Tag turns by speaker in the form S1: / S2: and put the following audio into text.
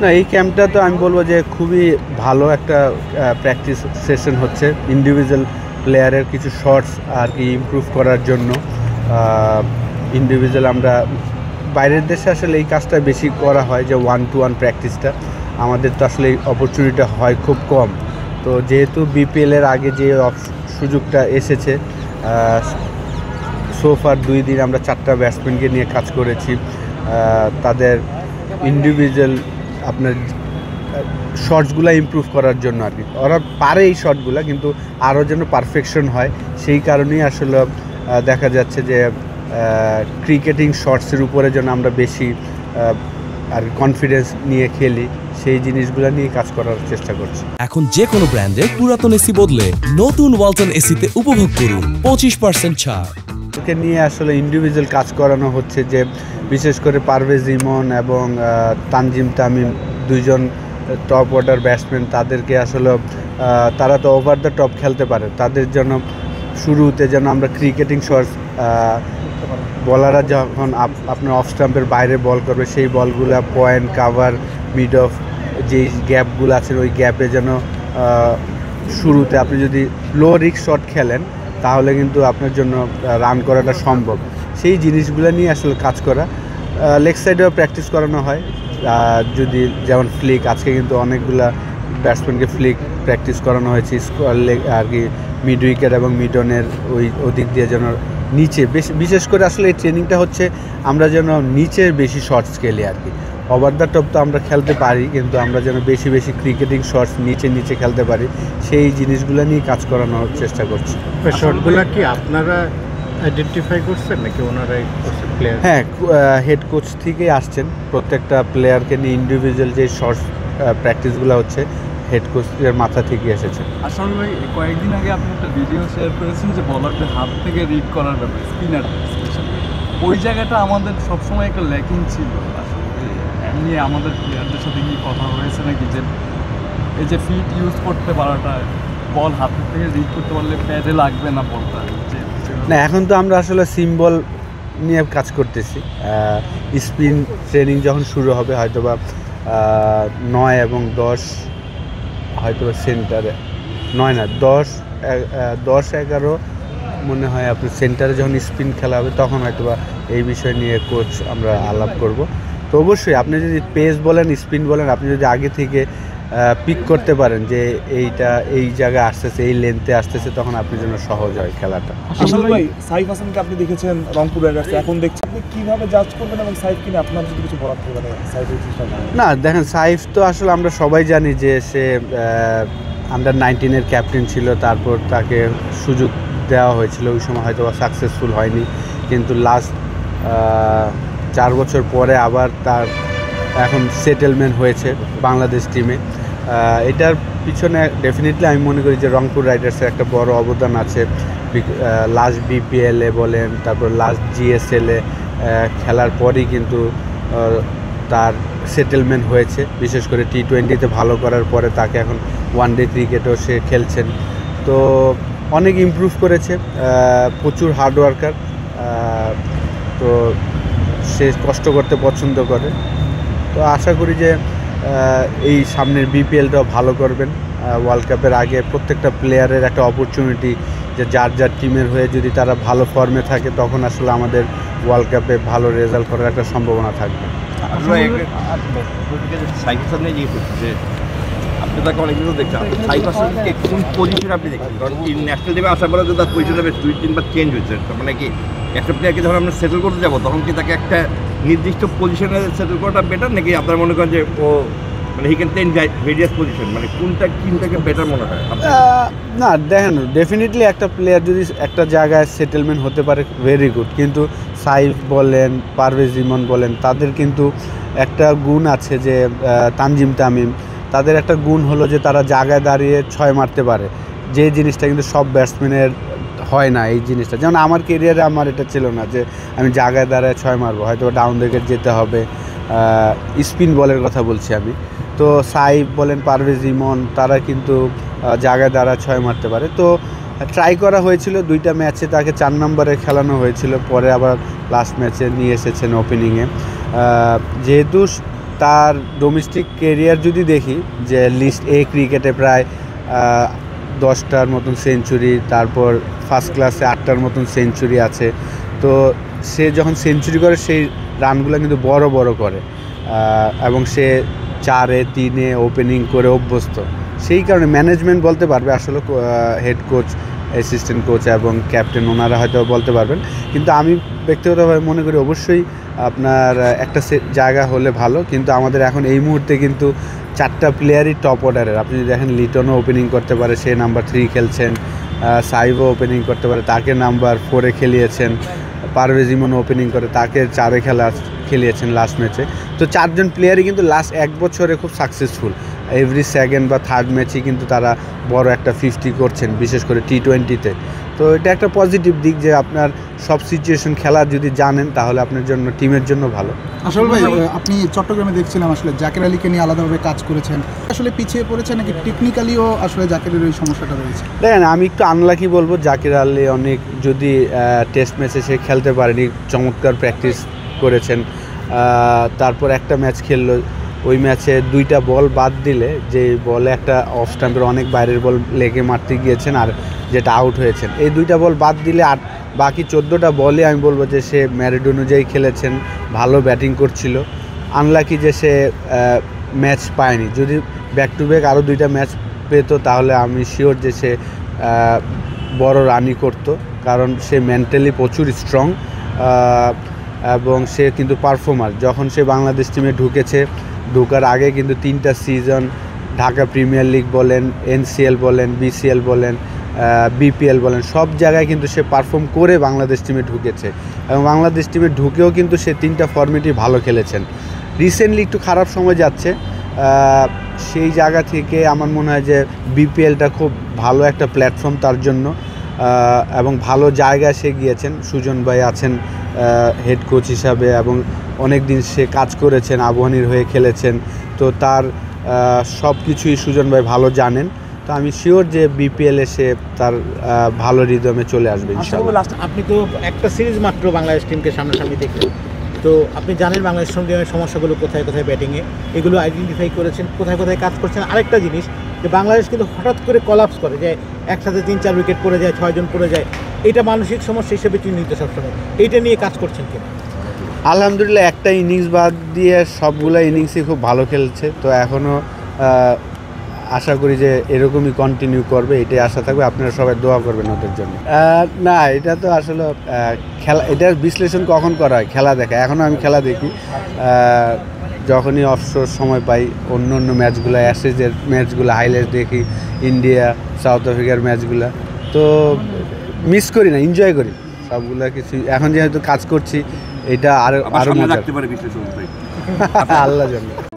S1: না, এই ক্যাম্পটা তো আমি বলবো যে খুবই ভালো একটা প্র্যাকটিস সেশন হচ্ছে ইন্ডিভিজুয়াল প্লেয়ারের কিছু শর্টস আর কি ইমপ্রুভ করার জন্য। ইন্ডিভিজুয়াল আমরা বাইরের দেশে আসলে এই কাজটা বেশি করা হয়, যে 1-to-1 প্র্যাকটিসটা। আমাদের তো আসলে এই অপরচুনিটিটা হয় খুব কম। তো যেহেতু বিপিএলের আগে যে সুযোগটা এসেছে, সোফার 2 দিন আমরা 4টা ব্যাটসম্যানকে নিয়ে কাজ করেছি। তাদের ইন্ডিভিজুয়াল আপনার শটসগুলো ইমপ্রুভ করার জন্য আর কি। ওরা পারে এই শটগুলো, কিন্তু আরও যেন পারফেকশন হয়, সেই কারণেই আসলে দেখা যাচ্ছে যে ক্রিকেটিং শটসের উপরে যেন আমরা বেশি আর কনফিডেন্স নিয়ে খেলি, সেই জিনিসগুলো নিয়ে কাজ করার চেষ্টা করছি।
S2: এখন যে কোনো ব্র্যান্ডের পুরাতন এসি বদলে নতুন ওয়ালটন এসিতে উপভোগ করুন 25% ছাড়।
S1: ওকে নিয়ে আসলে ইন্ডিভিজুয়াল কাজ করানো হচ্ছে, যে বিশেষ করে পারভেজ ইমন এবং তানজিম তামিম, দুইজন টপ অর্ডার ব্যাটসম্যান। তাদেরকে আসলে তারা তো ওভার দ্য টপ খেলতে পারে, তাদের জন্য শুরুতে যেন আমরা ক্রিকেটিং শটস, বলাররা যখন আপনার অফ স্টাম্পের বাইরে বল করবে, সেই বলগুলো পয়েন্ট, কাভার, মিড অফ, যেই গ্যাপগুলো আছে ওই গ্যাপে যেন শুরুতে আপনি যদি লো রিস্ক শট খেলেন, তাহলে কিন্তু আপনার জন্য রান করাটা সম্ভব। সেই জিনিসগুলো নিয়ে আসলে কাজ করা। লেগ সাইডেও প্র্যাকটিস করানো হয়, যদি যেমন ফ্লিক, আজকে কিন্তু অনেকগুলা ব্যাটসম্যানকে ফ্লিক প্র্যাকটিস করানো হয়েছে লেগ আর কি, মিড উইকেট এবং মিডনের ওদিক দিয়ে যেন নিচে বিশেষ করে আসলে এই ট্রেনিংটা হচ্ছে আমরা যেন নিচের বেশি শর্টস খেলি আর কি। ওভার দ্য টপ তো আমরা খেলতে পারি, কিন্তু আমরা যেন বেশি বেশি ক্রিকেটিং শটস নিচে খেলতে পারি, সেই জিনিসগুলো নিয়ে কাজ করানোর চেষ্টা করছি।
S3: শটগুলো কি আপনারা আইডেন্টিফাই করছেন নাকি ওনারাই করছেন প্লেয়ার?
S1: হ্যাঁ, হেড কোচ থেকেই আসছেন। প্রত্যেকটা প্লেয়ারকে নিয়ে ইন্ডিভিজুয়াল যে শর্টস প্র্যাকটিসগুলো হচ্ছে হেড কোচের মাথা থেকে এসেছে।
S4: আসলে ভাই, কয়েকদিন আগে আপনি একটা ভিডিও শেয়ার করেছেন যে বলারদের হাত থেকে রিড করার ব্যাপারে, স্পিনার স্পেশালি ওই জায়গাটা আমাদের সবসময় একটা ল্যাকিং ছিল। আসলে এমনি আমাদের প্লেয়ারদের সাথে কি কথা হয়েছে নাকি যে এই যে ফিট ইউজ করতে পারাটা, বল হাতের থেকে রিড করতে পারলে প্যাডে লাগবে না বলটা?
S1: না, এখন তো আমরা আসলে সিম্বল নিয়ে কাজ করতেছি। স্পিন ট্রেনিং যখন শুরু হবে, হয়তোবা 9 এবং 10, হয়তোবা সেন্টারে 9 না 10-11 মনে হয় আপনার সেন্টারে যখন স্পিন খেলা হবে, তখন হয়তোবা এই বিষয় নিয়ে কোচ আমরা আলাপ করব। তো অবশ্যই আপনি যদি পেস বলেন, স্পিন বলেন, আপনি যদি আগে থেকে পিক করতে পারেন যে এইটা এই জায়গায় আসতেছে, এই লেন্থে আসতেছে, তখন আপনার জন্য সহজ হয় খেলাটা।
S5: আসলে ভাই, সাইফ হাসানকে আপনি দেখেছেন রংপুর রাইডার্সে, এখন দেখছেন, আপনি কীভাবে জাজ করবেন এবং সাইফ কিনে আপনার যদি কিছু বলার থাকবে সাইফের বিষয়ে?
S1: না দেখেন, সাইফ তো আসলে আমরা সবাই জানি যে সে আন্ডার 19-এর ক্যাপ্টেন ছিল, তারপর তাকে সুযোগ দেওয়া হয়েছিল, ওই সময় হয়তো সাকসেসফুল হয়নি, কিন্তু লাস্ট 4 বছর পরে আবার তার এখন সেটেলমেন্ট হয়েছে বাংলাদেশ টিমে। এটার পিছনে ডেফিনেটলি আমি মনে করি যে রংপুর রাইডার্সের একটা বড় অবদান আছে। লাস্ট বিপিএলে বলেন, তারপর লাস্ট জিএসএলে খেলার পরই কিন্তু তার সেটেলমেন্ট হয়েছে, বিশেষ করে টি-20তে ভালো করার পরে তাকে এখন ওয়ানডে ক্রিকেটও সে খেলছেন। তো অনেক ইমপ্রুভ করেছে, প্রচুর হার্ডওয়ার্কার। তো সে কষ্ট করতে পছন্দ করে। তো আশা করি যে এই সামনের বিপিএলটাও ভালো করবেন। ওয়ার্ল্ড কাপের আগে প্রত্যেকটা প্লেয়ারের একটা অপরচুনিটি, যে যার টিমের হয়ে যদি তারা ভালো ফর্মে থাকে, তখন আসলে আমাদের ওয়ার্ল্ড কাপে ভালো রেজাল্ট করার একটা সম্ভাবনা থাকবে।
S6: আপনি তাকে অনেক কিছু দেখছেন, সাইফ হাসানকে কোন পজিশনে আপনি দেখছেন? কারণ কি ন্যাশনাল টিমে আসার পরে তো তার পজিশনটা বেশ 2-3 বার চেঞ্জ হয়েছে। মানে কি একটা প্লেয়ারকে যখন আমরা সেটেল করতে যাবো, তখন কি তাকে একটা নির্দিষ্ট পজিশনে সেটেল করাটা বেটার, নাকি আপনার মনে করেন যে ও মানে he can change various position, মানে কোনটা টিমটাকে বেটার মনে হয়?
S1: না দেখেন, ডেফিনেটলি একটা প্লেয়ার যদি একটা জায়গায় সেটেলমেন্ট হতে পারে, ভেরি গুড, কিন্তু সাইফ বলেন, পারভেজ ইমন বলেন, তাদের কিন্তু একটা গুণ আছে, যে তানজিম তামিম, তাদের একটা গুণ হলো যে তারা জায়গায় দাঁড়িয়ে 6 মারতে পারে, যে জিনিসটা কিন্তু সব ব্যাটসম্যানের হয় না। এই জিনিসটা যেমন আমার কেরিয়ারে আমার এটা ছিল না, যে আমি জায়গায় দাঁড়ায় 6 মারবো, হয়তো ডাউন উইকেট যেতে হবে। স্পিন বলের কথা বলছি আমি। তো সাইফ বলেন, পারভেজ ইমন, তারা কিন্তু জায়গায় দাঁড়ায় 6 মারতে পারে। তো ট্রাই করা হয়েছিল 2টা ম্যাচে, তাকে 4 নম্বরে খেলানো হয়েছিল, পরে আবার লাস্ট ম্যাচে নিয়ে এসেছেন ওপেনিংয়ে। যেহেতু তার ডোমেস্টিক কেরিয়ার যদি দেখি যে লিস্ট এ ক্রিকেটে প্রায় 10টার মতন সেঞ্চুরি, তারপর ফার্স্ট ক্লাসে 8টার মতন সেঞ্চুরি আছে। তো সে যখন সেঞ্চুরি করে সেই রানগুলো কিন্তু বড় বড় করে, এবং সে 4-এ 3-এ ওপেনিং করে অভ্যস্ত। সেই কারণে ম্যানেজমেন্ট বলতে পারবে, আসলে হেড কোচ, অ্যাসিস্ট্যান্ট কোচ এবং ক্যাপ্টেন ওনারা হয়তো বলতে পারবেন। কিন্তু আমি ব্যক্তিগতভাবে মনে করি অবশ্যই আপনার একটা জায়গা হলে ভালো। কিন্তু আমাদের এখন এই মুহূর্তে কিন্তু 4টা প্লেয়ারই টপ অর্ডারের। আপনি যদি দেখেন লিটনও ওপেনিং করতে পারে, সে নাম্বার 3 খেলছেন, সাইবও ওপেনিং করতে পারে, তাকে নাম্বার 4-এ খেলিয়েছেন, পারভেজ ইমন ওপেনিং করে, তাকে 4-এ খেলিয়েছেন লাস্ট ম্যাচে। তো 4জন প্লেয়ারই কিন্তু লাস্ট 1 বছরে খুব সাকসেসফুল। এভরি সেকেন্ড বা থার্ড ম্যাচই কিন্তু তারা বড় একটা 50 করছেন, বিশেষ করে T20-তে। তো এটা একটা পজিটিভ দিক যে আপনার সব সিচুয়েশন খেলা যদি জানেন তাহলে আপনার জন্য, টিমের জন্য ভালো।
S7: আসলে ভাই, আপনি চট্টগ্রামে দেখছিলাম আসলে জাকের আলীকে নিয়ে আলাদাভাবে কাজ করেছেন, আসলে পিছিয়ে পড়েছে নাকি টেকনিক্যালিও আসলে জাকেরের ওই সমস্যাটা রয়েছে?
S1: দেখেন, আমি একটু আনলাকি বলবো, জাকির আলী অনেক যদি টেস্ট ম্যাচে সে খেলতে পারেনি, চমৎকার প্র্যাকটিস করেছেন। তারপর একটা ম্যাচ খেললো, ওই ম্যাচে 2টা বল বাদ দিলে, যে বলে একটা অফ স্টাম্পের অনেক বাইরের বল লেগে মারতে গিয়েছেন আর যেটা আউট হয়েছেন, এই 2টা বল বাদ দিলে আর বাকি 14টা বলে আমি বলবো যে সে ম্যারিট অনুযায়ী খেলেছেন, ভালো ব্যাটিং করছিল। আনলাকি যে সে ম্যাচ পায়নি। যদি ব্যাক টু ব্যাক আরও 2টা ম্যাচ পেতো তাহলে আমি শিওর যে সে বড় রানই করতো, কারণ সে মেন্টালি প্রচুর স্ট্রং এবং সে কিন্তু পারফর্মার। যখন সে বাংলাদেশ টিমে ঢোকার আগে কিন্তু 3টা সিজন ঢাকা প্রিমিয়ার লিগ বলেন, NCL বলেন, BCL বলেন, BPL বলেন, সব জায়গায় কিন্তু সে পারফর্ম করে বাংলাদেশ টিমে ঢুকেছে, এবং বাংলাদেশ টিমে ঢুকেও কিন্তু সে 3টা ফর্মেটই ভালো খেলেছেন। রিসেন্টলি একটু খারাপ সময় যাচ্ছে, সেই জায়গা থেকে আমার মনে হয় যে BPLটা খুব ভালো একটা প্ল্যাটফর্ম তার জন্য, এবং ভালো জায়গায় সে গিয়েছেন। সুজন ভাই আছেন হেড কোচ হিসাবে, এবং অনেক দিন সে কাজ করেছেন, আবহানীর হয়ে খেলেছেন। তো তার সব কিছুই সুজন ভাই ভালো জানেন। তো আমি শিওর যে BPL-এ সে তার ভালো রিদমে চলে আসবে ইনশাআল্লাহ।
S8: আপনি তো একটা সিরিজ মাত্র বাংলাদেশ টিমকে সামনাসামনি দেখলেন, তো আপনি জানেন বাংলাদেশ টিমের সমস্যাগুলো কোথায় কোথায় ব্যাটিংয়ে, এগুলো আইডেন্টিফাই করেছেন, কোথায় কোথায় কাজ করছেন। আরেকটা জিনিস, যে বাংলাদেশ কিন্তু হঠাৎ করে কলাপস করে, যে একসাথে 3-4 উইকেট পড়ে যায়, 6 জন পড়ে যায়, এটা মানসিক সমস্যা হিসেবে চিহ্নিত সবসময়। এইটা নিয়ে কাজ করছেন কিনা?
S1: আলহামদুলিল্লাহ, একটা ইনিংস বাদ দিয়ে সবগুলো ইনিংসই খুব ভালো খেলছে। তো এখনও আশা করি যে এরকমই কন্টিনিউ করবে, এটাই আশা থাকবে। আপনারা সবাই দোয়া করবেন ওদের জন্য। না, এটা তো আসলে খেলা, এটার বিশ্লেষণ কখন করা হয়? খেলা দেখা। এখনও আমি খেলা দেখি, যখনই অবসর সময় পাই অন্য ম্যাচগুলো, অ্যাশেজের ম্যাচগুলো হাইলাইট দেখি, ইন্ডিয়া সাউথ আফ্রিকার ম্যাচগুলো। তো মিস করি না, এনজয় করি সবগুলো কিছু। এখন যেহেতু কাজ করছি, এটা আরও মজা।
S6: রাখতে পারে বিশ্লেষণ
S1: আল্লাহ জানে।